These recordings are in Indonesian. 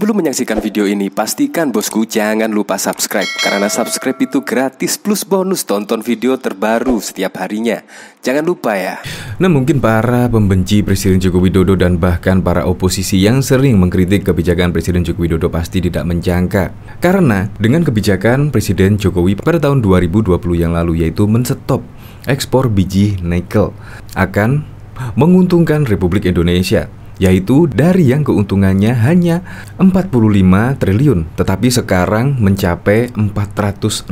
Sebelum menyaksikan video ini, pastikan bosku jangan lupa subscribe. Karena subscribe itu gratis plus bonus tonton video terbaru setiap harinya. Jangan lupa ya. Nah, mungkin para pembenci Presiden Joko Widodo dan bahkan para oposisi yang sering mengkritik kebijakan Presiden Joko Widodo pasti tidak menjangka. Karena dengan kebijakan Presiden Jokowi pada tahun 2020 yang lalu, yaitu menstop ekspor biji nikel, akan menguntungkan Republik Indonesia, yaitu dari yang keuntungannya hanya 45 triliun, tetapi sekarang mencapai 465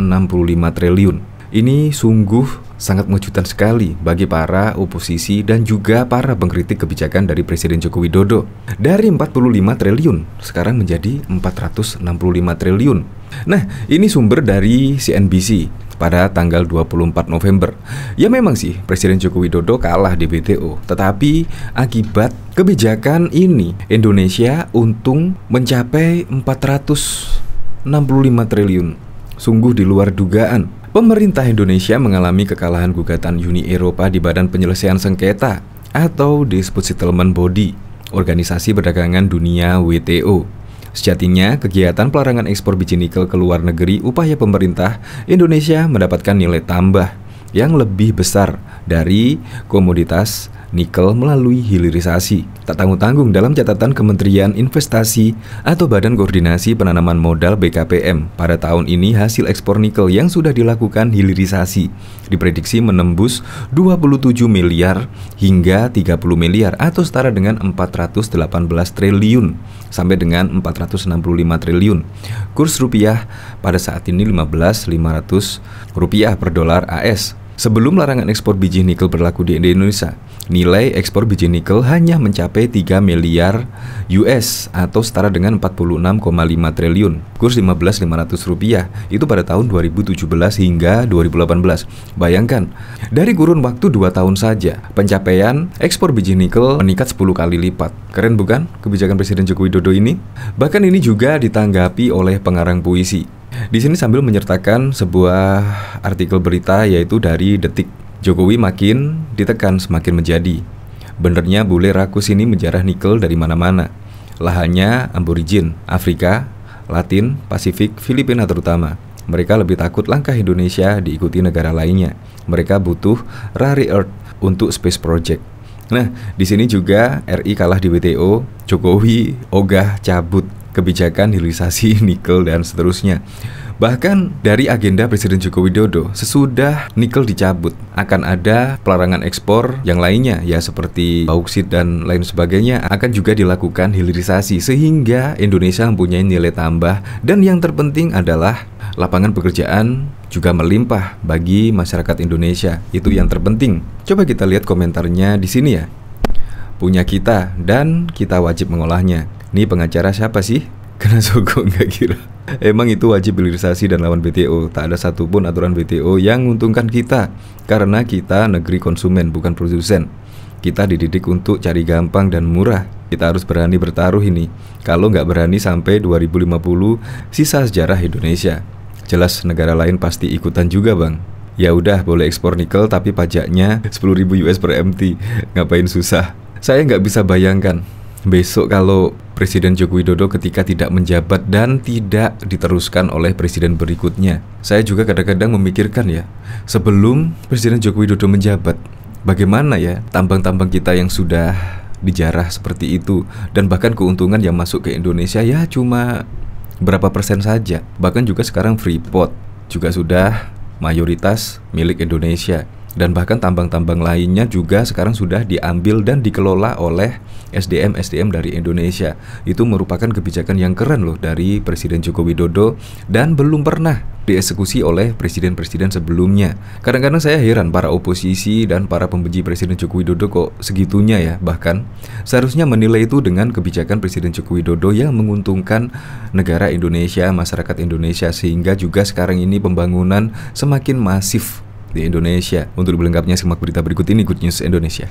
triliun. Ini sungguh sangat mengejutkan sekali bagi para oposisi dan juga para pengkritik kebijakan dari Presiden Joko Widodo. Dari 45 triliun sekarang menjadi 465 triliun. Nah, ini sumber dari CNBC pada tanggal 24 November. Ya memang sih Presiden Joko Widodo kalah di WTO, tetapi akibat kebijakan ini Indonesia untung mencapai 465 triliun. Sungguh di luar dugaan. Pemerintah Indonesia mengalami kekalahan gugatan Uni Eropa di Badan Penyelesaian Sengketa atau disebut Settlement Body, Organisasi Perdagangan Dunia WTO. Sejatinya, kegiatan pelarangan ekspor biji nikel ke luar negeri upaya pemerintah Indonesia mendapatkan nilai tambah yang lebih besar dari komoditas nikel melalui hilirisasi. Tak tanggung-tanggung dalam catatan Kementerian Investasi atau Badan Koordinasi Penanaman Modal BKPM, pada tahun ini hasil ekspor nikel yang sudah dilakukan hilirisasi diprediksi menembus 27 miliar hingga 30 miliar atau setara dengan 418 triliun sampai dengan 465 triliun. Kurs rupiah pada saat ini 15.500 rupiah per dolar AS. Sebelum larangan ekspor biji nikel berlaku di Indonesia, nilai ekspor biji nikel hanya mencapai 3 miliar US atau setara dengan 46,5 triliun. Kurs 15.500 rupiah itu pada tahun 2017 hingga 2018. Bayangkan, dari kurun waktu 2 tahun saja, pencapaian ekspor biji nikel meningkat 10 kali lipat. Keren bukan kebijakan Presiden Joko Widodo ini? Bahkan ini juga ditanggapi oleh pengarang puisi. Di sini sambil menyertakan sebuah artikel berita yaitu dari Detik. Jokowi makin ditekan semakin menjadi. Benernya bule rakus ini menjarah nikel dari mana-mana. Lahannya aborigin, Afrika, Latin, Pasifik, Filipina terutama. Mereka lebih takut langkah Indonesia diikuti negara lainnya. Mereka butuh rare earth untuk space project. Nah, di sini juga RI kalah di WTO, Jokowi ogah cabut kebijakan hilirisasi nikel dan seterusnya. Bahkan dari agenda Presiden Joko Widodo, sesudah nikel dicabut akan ada pelarangan ekspor yang lainnya, ya seperti bauksit dan lain sebagainya akan juga dilakukan hilirisasi sehingga Indonesia mempunyai nilai tambah, dan yang terpenting adalah lapangan pekerjaan juga melimpah bagi masyarakat Indonesia. Itu yang terpenting. Coba kita lihat komentarnya di sini ya. Punya kita dan kita wajib mengolahnya. Ini pengacara siapa sih? Karena Joko nggak kira. Emang itu wajib hilirisasi dan lawan WTO. Tak ada satupun aturan WTO yang menguntungkan kita, karena kita negeri konsumen bukan produsen. Kita dididik untuk cari gampang dan murah. Kita harus berani bertaruh ini. Kalau nggak berani sampai 2050 sisa sejarah Indonesia. Jelas negara lain pasti ikutan juga bang. Ya udah boleh ekspor nikel tapi pajaknya 10.000 US per MT. Ngapain susah? Saya nggak bisa bayangkan besok kalau Presiden Joko Widodo ketika tidak menjabat dan tidak diteruskan oleh presiden berikutnya. Saya juga kadang-kadang memikirkan ya, sebelum Presiden Joko Widodo menjabat, bagaimana ya tambang-tambang kita yang sudah dijarah seperti itu, dan bahkan keuntungan yang masuk ke Indonesia ya cuma berapa persen saja. Bahkan juga sekarang Freeport juga sudah mayoritas milik Indonesia. Dan bahkan tambang-tambang lainnya juga sekarang sudah diambil dan dikelola oleh SDM dari Indonesia. Itu merupakan kebijakan yang keren loh dari Presiden Joko Widodo dan belum pernah dieksekusi oleh presiden-presiden sebelumnya. Kadang-kadang saya heran para oposisi dan para pembenci Presiden Joko Widodo kok segitunya ya. Bahkan seharusnya menilai itu dengan kebijakan Presiden Joko Widodo yang menguntungkan negara Indonesia, masyarakat Indonesia, sehingga juga sekarang ini pembangunan semakin masif di Indonesia. Untuk lebih lengkapnya simak berita berikut ini, Good News Indonesia.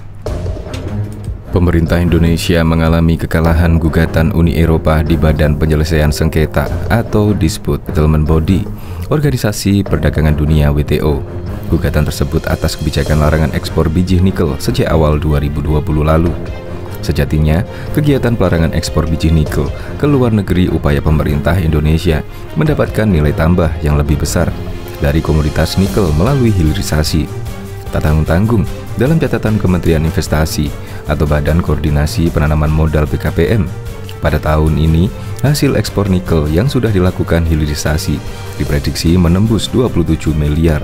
Pemerintah Indonesia mengalami kekalahan gugatan Uni Eropa di Badan Penyelesaian Sengketa atau disebut Settlement Body, Organisasi Perdagangan Dunia WTO. Gugatan tersebut atas kebijakan larangan ekspor biji nikel sejak awal 2020 lalu. Sejatinya, kegiatan pelarangan ekspor biji nikel ke luar negeri upaya pemerintah Indonesia mendapatkan nilai tambah yang lebih besar dari komoditas nikel melalui hilirisasi. Tak tanggung-tanggung, dalam catatan Kementerian Investasi atau Badan Koordinasi Penanaman Modal BKPM, pada tahun ini hasil ekspor nikel yang sudah dilakukan hilirisasi diprediksi menembus 27 miliar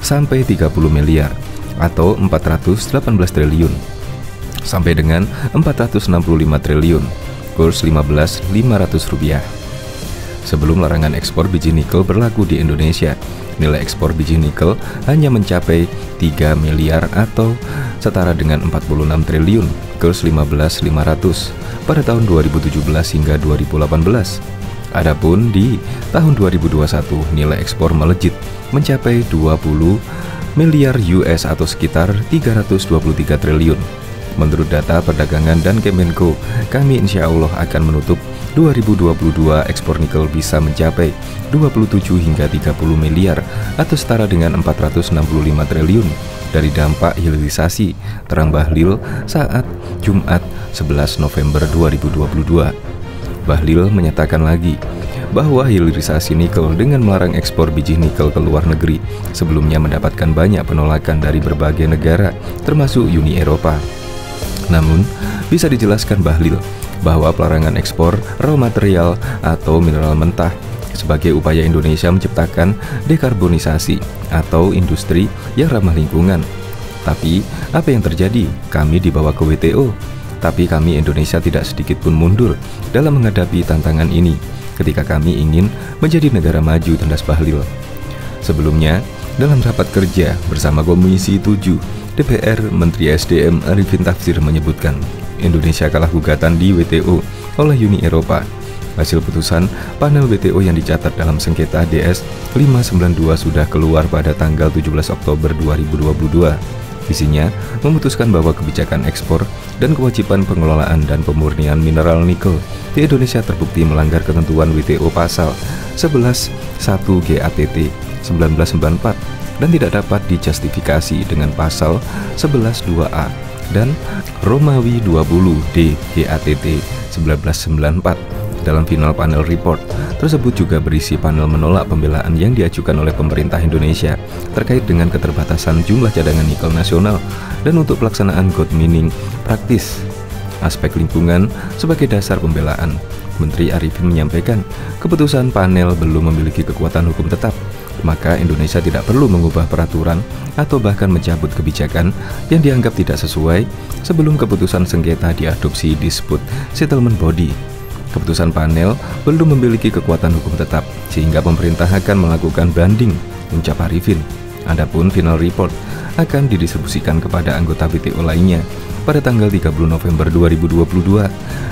sampai 30 miliar atau 418 triliun sampai dengan 465 triliun, kurs 15.500 rupiah. Sebelum larangan ekspor biji nikel berlaku di Indonesia, nilai ekspor biji nikel hanya mencapai 3 miliar atau setara dengan 46 triliun, kurs 15.500 pada tahun 2017 hingga 2018. Adapun di tahun 2021, nilai ekspor melejit mencapai 20 miliar US atau sekitar 323 triliun. Menurut data perdagangan dan Kemenko, kami insya Allah akan menutup 2022 ekspor nikel bisa mencapai 27 hingga 30 miliar atau setara dengan 465 triliun dari dampak hilirisasi, terang Bahlil saat Jumat 11 November 2022. Bahlil menyatakan lagi bahwa hilirisasi nikel dengan melarang ekspor biji nikel ke luar negeri sebelumnya mendapatkan banyak penolakan dari berbagai negara termasuk Uni Eropa. Namun, bisa dijelaskan Bahlil bahwa pelarangan ekspor raw material atau mineral mentah sebagai upaya Indonesia menciptakan dekarbonisasi atau industri yang ramah lingkungan. Tapi, apa yang terjadi? Kami dibawa ke WTO, tapi kami Indonesia tidak sedikit pun mundur dalam menghadapi tantangan ini ketika kami ingin menjadi negara maju, tandas Bahlil. Sebelumnya, dalam rapat kerja bersama Komisi 7 DPR, Menteri SDM Arifin Tafsir menyebutkan Indonesia kalah gugatan di WTO oleh Uni Eropa. Hasil putusan panel WTO yang dicatat dalam sengketa DS 592 sudah keluar pada tanggal 17 Oktober 2022. Isinya memutuskan bahwa kebijakan ekspor dan kewajiban pengelolaan dan pemurnian mineral nikel di Indonesia terbukti melanggar ketentuan WTO pasal 11.1 GATT 1994 dan tidak dapat dijustifikasi dengan pasal 11.2a dan Romawi 20D GATT 1994. Dalam final panel report tersebut juga berisi panel menolak pembelaan yang diajukan oleh pemerintah Indonesia terkait dengan keterbatasan jumlah cadangan nikel nasional dan untuk pelaksanaan gold mining praktis. Aspek lingkungan sebagai dasar pembelaan, Menteri Arifin menyampaikan keputusan panel belum memiliki kekuatan hukum tetap, maka Indonesia tidak perlu mengubah peraturan atau bahkan mencabut kebijakan yang dianggap tidak sesuai sebelum keputusan sengketa diadopsi Dispute Settlement Body. Keputusan panel belum memiliki kekuatan hukum tetap, sehingga pemerintah akan melakukan banding, ucap Arifin. Adapun final report akan didistribusikan kepada anggota WTO lainnya pada tanggal 30 November 2022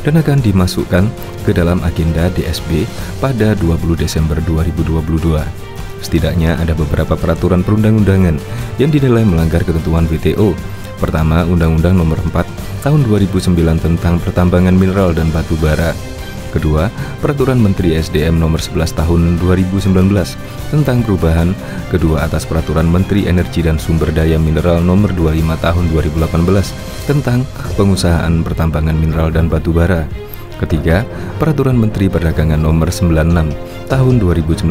dan akan dimasukkan ke dalam agenda DSB pada 20 Desember 2022. Setidaknya ada beberapa peraturan perundang-undangan yang dinilai melanggar ketentuan WTO. Pertama, Undang-Undang Nomor 4 Tahun 2009 tentang Pertambangan Mineral dan Batu Bara. Kedua, Peraturan Menteri SDM Nomor 11 Tahun 2019 tentang perubahan kedua atas Peraturan Menteri Energi dan Sumber Daya Mineral Nomor 25 Tahun 2018 tentang pengusahaan pertambangan mineral dan batu bara. Ketiga, Peraturan Menteri Perdagangan Nomor 96 Tahun 2019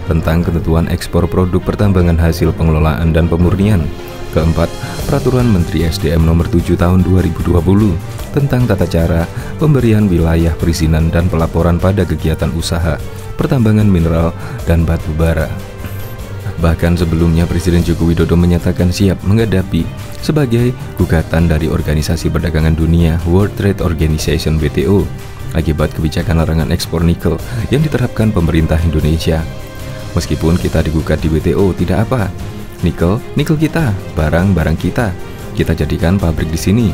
tentang ketentuan ekspor produk pertambangan hasil pengelolaan dan pemurnian. Keempat, Peraturan Menteri SDM Nomor 7 Tahun 2020 tentang tata cara pemberian wilayah perizinan dan pelaporan pada kegiatan usaha pertambangan mineral dan batu bara. Bahkan sebelumnya Presiden Joko Widodo menyatakan siap menghadapi sebagai gugatan dari Organisasi Perdagangan Dunia World Trade Organization WTO akibat kebijakan larangan ekspor nikel yang diterapkan pemerintah Indonesia. Meskipun kita digugat di WTO, tidak apa. Nikel kita, barang kita. Kita jadikan pabrik di sini.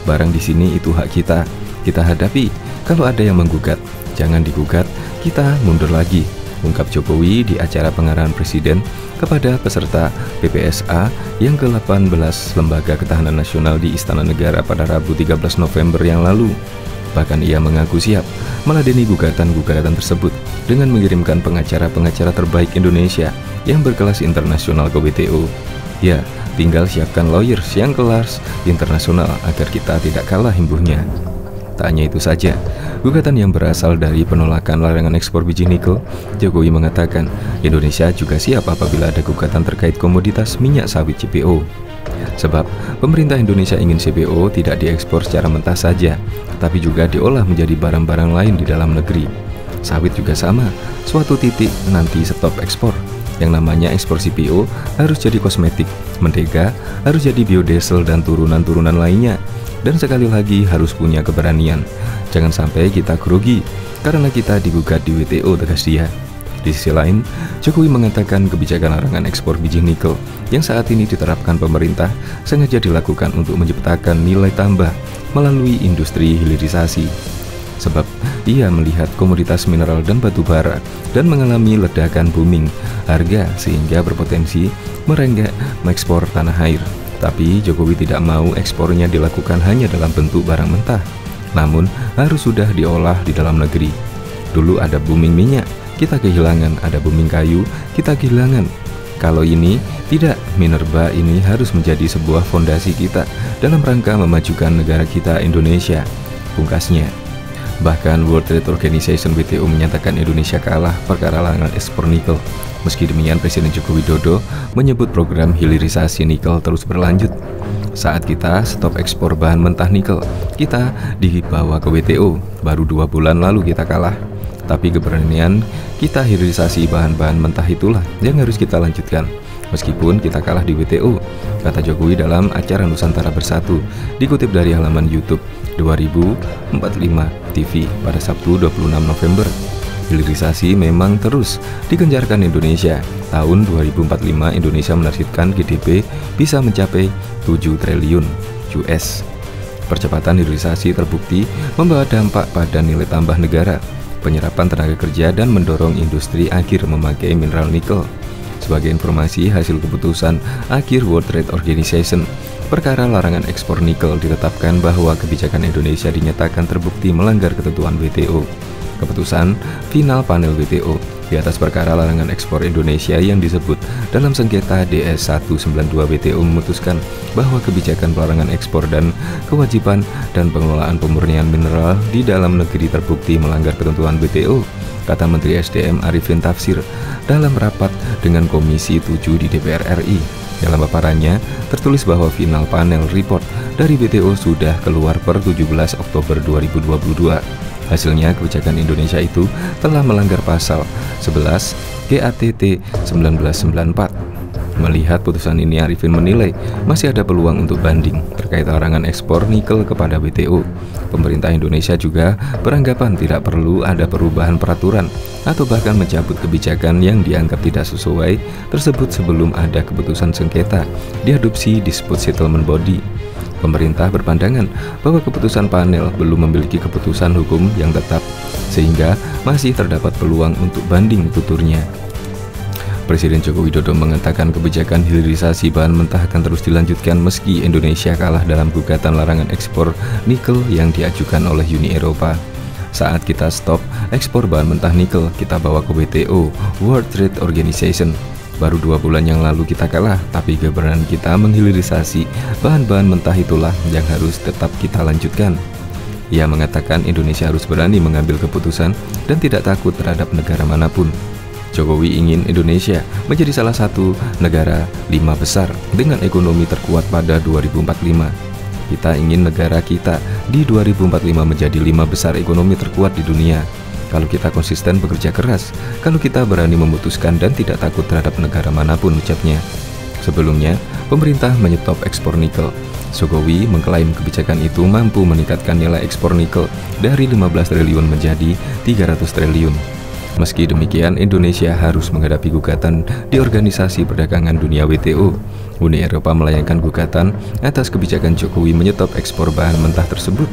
Barang di sini itu hak kita. Kita hadapi. Kalau ada yang menggugat, jangan digugat, kita mundur lagi, ungkap Jokowi di acara pengarahan Presiden kepada peserta PPSA yang ke-18 Lembaga Ketahanan Nasional di Istana Negara pada Rabu 13 November yang lalu. Bahkan ia mengaku siap meladeni gugatan-gugatan tersebut dengan mengirimkan pengacara-pengacara terbaik Indonesia yang berkelas internasional ke WTO. Ya, Tinggal siapkan lawyers yang kelas internasional agar kita tidak kalah imbuhnya. Tak hanya itu saja, gugatan yang berasal dari penolakan larangan ekspor biji nikel, Jokowi mengatakan Indonesia juga siap apabila ada gugatan terkait komoditas minyak sawit CPO. Sebab pemerintah Indonesia ingin CPO tidak diekspor secara mentah saja, tapi juga diolah menjadi barang-barang lain di dalam negeri. Sawit juga sama, suatu titik nanti stop ekspor. Yang namanya ekspor CPO harus jadi kosmetik, mentega harus jadi biodiesel dan turunan-turunan lainnya. Dan sekali lagi harus punya keberanian. Jangan sampai kita grogi karena kita digugat di WTO, tegas dia. Di sisi lain, Jokowi mengatakan kebijakan larangan ekspor biji nikel yang saat ini diterapkan pemerintah sengaja dilakukan untuk menciptakan nilai tambah melalui industri hilirisasi. Sebab ia melihat komoditas mineral dan batu bara dan mengalami ledakan booming harga sehingga berpotensi merengek mengekspor tanah air. Tapi Jokowi tidak mau ekspornya dilakukan hanya dalam bentuk barang mentah, namun harus sudah diolah di dalam negeri. Dulu ada booming minyak, kita kehilangan, ada booming kayu, kita kehilangan. Kalau ini tidak, Minerba ini harus menjadi sebuah fondasi kita dalam rangka memajukan negara kita Indonesia, pungkasnya. Bahkan World Trade Organization WTO menyatakan Indonesia kalah perkara larangan ekspor nikel. Meski demikian, Presiden Joko Widodo menyebut program hilirisasi nikel terus berlanjut. Saat kita stop ekspor bahan mentah nikel, kita dibawa ke WTO. Baru 2 bulan lalu kita kalah. Tapi keberanian kita hilirisasi bahan-bahan mentah itulah yang harus kita lanjutkan. Meskipun kita kalah di WTO, kata Jokowi dalam acara Nusantara Bersatu, dikutip dari halaman YouTube 2045 TV pada Sabtu 26 November. Hilirisasi memang terus digencarkan Indonesia. Tahun 2045 Indonesia menargetkan GDP bisa mencapai 7 triliun US. Percepatan hilirisasi terbukti membawa dampak pada nilai tambah negara, penyerapan tenaga kerja dan mendorong industri akhir memakai mineral nikel. Sebagai informasi, hasil keputusan akhir World Trade Organization perkara larangan ekspor nikel ditetapkan bahwa kebijakan Indonesia dinyatakan terbukti melanggar ketentuan WTO. Keputusan final panel WTO di atas perkara larangan ekspor Indonesia yang disebut dalam sengketa DS192 WTO memutuskan bahwa kebijakan pelarangan ekspor dan kewajiban dan pengelolaan pemurnian mineral di dalam negeri terbukti melanggar ketentuan WTO, kata Menteri SDM Arifin Tafsir dalam rapat dengan Komisi 7 di DPR RI. Dalam paparannya, tertulis bahwa final panel report dari WTO sudah keluar per 17 Oktober 2022. Hasilnya, kebijakan Indonesia itu telah melanggar pasal 11 GATT 1994. Melihat putusan ini, Arifin menilai masih ada peluang untuk banding terkait larangan ekspor nikel kepada WTO. Pemerintah Indonesia juga beranggapan tidak perlu ada perubahan peraturan atau bahkan mencabut kebijakan yang dianggap tidak sesuai tersebut sebelum ada keputusan sengketa diadopsi Dispute Settlement Body. Pemerintah berpandangan bahwa keputusan panel belum memiliki keputusan hukum yang tetap, sehingga masih terdapat peluang untuk banding, tuturnya. Presiden Joko Widodo mengatakan kebijakan hilirisasi bahan mentah akan terus dilanjutkan meski Indonesia kalah dalam gugatan larangan ekspor nikel yang diajukan oleh Uni Eropa. Saat kita stop ekspor bahan mentah nikel, kita bawa ke WTO, World Trade Organization. Baru 2 bulan yang lalu kita kalah, tapi keberanian kita menghilirisasi bahan-bahan mentah itulah yang harus tetap kita lanjutkan. Ia mengatakan Indonesia harus berani mengambil keputusan dan tidak takut terhadap negara manapun. Jokowi ingin Indonesia menjadi salah satu negara 5 besar dengan ekonomi terkuat pada 2045. Kita ingin negara kita di 2045 menjadi 5 besar ekonomi terkuat di dunia. Kalau kita konsisten bekerja keras, kalau kita berani memutuskan dan tidak takut terhadap negara manapun, ucapnya. Sebelumnya, pemerintah menyetop ekspor nikel. Jokowi mengklaim kebijakan itu mampu meningkatkan nilai ekspor nikel dari 15 triliun menjadi 300 triliun. Meski demikian, Indonesia harus menghadapi gugatan di Organisasi Perdagangan Dunia WTO. Uni Eropa melayangkan gugatan atas kebijakan Jokowi menyetop ekspor bahan mentah tersebut.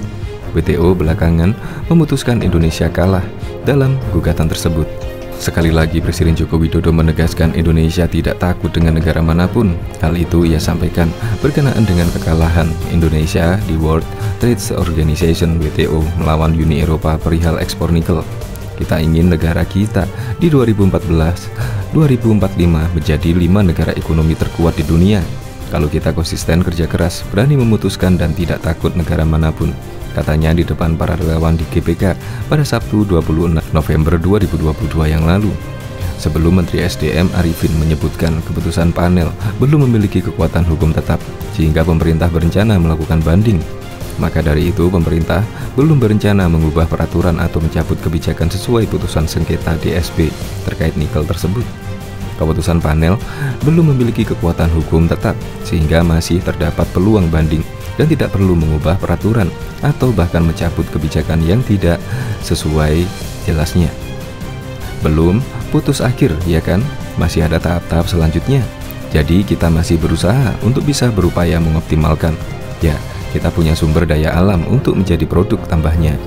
WTO belakangan memutuskan Indonesia kalah dalam gugatan tersebut. Sekali lagi, Presiden Joko Widodo menegaskan Indonesia tidak takut dengan negara manapun. Hal itu ia sampaikan berkenaan dengan kekalahan Indonesia di World Trade Organization WTO melawan Uni Eropa perihal ekspor nikel. Kita ingin negara kita di 2045 menjadi 5 negara ekonomi terkuat di dunia. Kalau kita konsisten kerja keras, berani memutuskan dan tidak takut negara manapun, katanya di depan para relawan di GBK pada Sabtu 26 November 2022 yang lalu. Sebelum Menteri SDM Arifin menyebutkan keputusan panel belum memiliki kekuatan hukum tetap, sehingga pemerintah berencana melakukan banding. Maka dari itu pemerintah belum berencana mengubah peraturan atau mencabut kebijakan sesuai putusan sengketa DSB terkait nikel tersebut. Keputusan panel belum memiliki kekuatan hukum tetap, sehingga masih terdapat peluang banding dan tidak perlu mengubah peraturan atau bahkan mencabut kebijakan yang tidak sesuai jelasnya. Belum putus akhir, ya kan? Masih ada tahap-tahap selanjutnya. Jadi kita masih berusaha untuk bisa berupaya mengoptimalkan. Ya, kita punya sumber daya alam untuk menjadi produk tambahnya.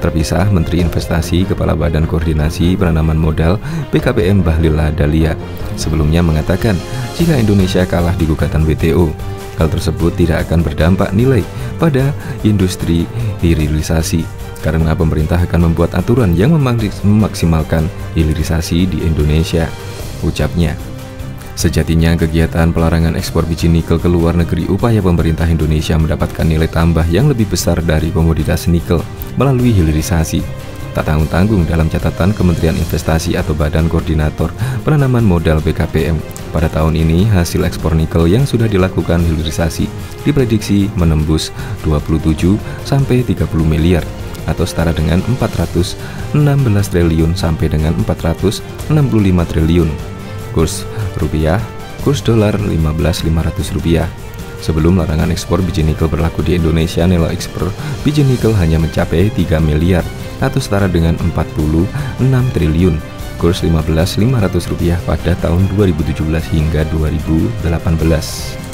Terpisah, Menteri Investasi Kepala Badan Koordinasi Penanaman Modal BKPM Bahlil Lahadalia sebelumnya mengatakan jika Indonesia kalah di gugatan WTO, hal tersebut tidak akan berdampak nilai pada industri hilirisasi karena pemerintah akan membuat aturan yang memaksimalkan hilirisasi di Indonesia, ucapnya. Sejatinya kegiatan pelarangan ekspor biji nikel ke luar negeri upaya pemerintah Indonesia mendapatkan nilai tambah yang lebih besar dari komoditas nikel melalui hilirisasi. Tak tanggung-tanggung dalam catatan Kementerian Investasi atau Badan Koordinator Penanaman Modal BKPM, pada tahun ini hasil ekspor nikel yang sudah dilakukan hilirisasi diprediksi menembus 27 sampai 30 miliar atau setara dengan 416 triliun sampai dengan 465 triliun. Kurs rupiah, kurs dolar 15.500 rupiah. Sebelum larangan ekspor biji nikel berlaku di Indonesia, nilai ekspor biji nikel hanya mencapai 3 miliar atau setara dengan 46 triliun. Kurs 15.500 rupiah pada tahun 2017 hingga 2018.